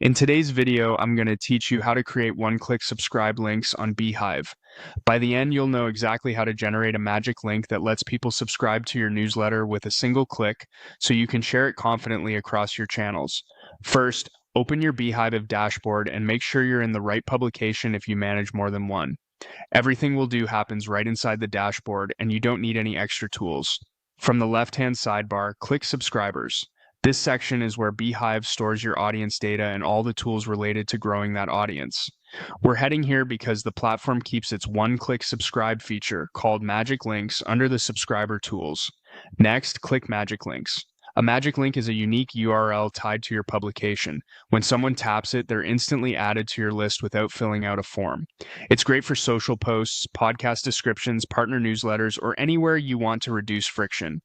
In today's video, I'm going to teach you how to create one-click subscribe links on Beehiiv. By the end, you'll know exactly how to generate a magic link that lets people subscribe to your newsletter with a single click so you can share it confidently across your channels. First, open your Beehiiv dashboard and make sure you're in the right publication if you manage more than one. Everything we'll do happens right inside the dashboard, and you don't need any extra tools. From the left-hand sidebar, click Subscribers. This section is where Beehiiv stores your audience data and all the tools related to growing that audience. We're heading here because the platform keeps its one-click subscribe feature called Magic Links under the subscriber tools. Next, click Magic Links. A magic link is a unique URL tied to your publication. When someone taps it, they're instantly added to your list without filling out a form. It's great for social posts, podcast descriptions, partner newsletters, or anywhere you want to reduce friction.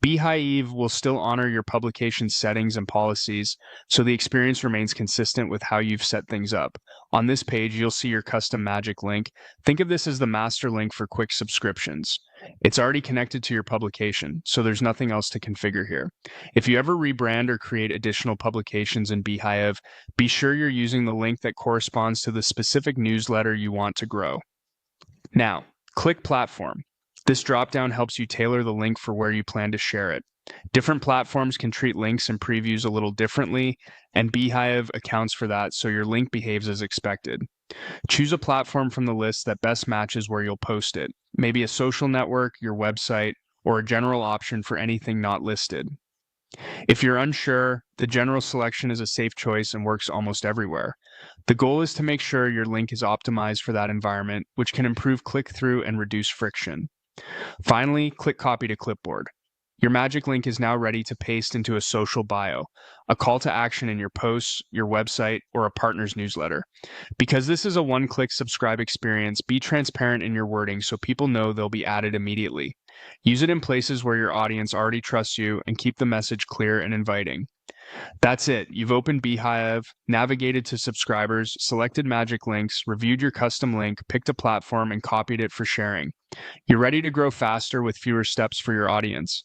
Beehiiv will still honor your publication settings and policies, so the experience remains consistent with how you've set things up. On this page, you'll see your custom magic link. Think of this as the master link for quick subscriptions. It's already connected to your publication, so there's nothing else to configure here. If you ever rebrand or create additional publications in Beehiiv, be sure you're using the link that corresponds to the specific newsletter you want to grow. Now, click Platform. This dropdown helps you tailor the link for where you plan to share it. Different platforms can treat links and previews a little differently, and Beehiiv accounts for that, so your link behaves as expected. Choose a platform from the list that best matches where you'll post it, maybe a social network, your website, or a general option for anything not listed. If you're unsure, the general selection is a safe choice and works almost everywhere. The goal is to make sure your link is optimized for that environment, which can improve click-through and reduce friction. Finally, click Copy to Clipboard. Your magic link is now ready to paste into a social bio, a call to action in your posts, your website, or a partner's newsletter. Because this is a one-click subscribe experience, be transparent in your wording so people know they'll be added immediately. Use it in places where your audience already trusts you and keep the message clear and inviting. That's it. You've opened Beehiiv, navigated to subscribers, selected magic links, reviewed your custom link, picked a platform, and copied it for sharing. You're ready to grow faster with fewer steps for your audience.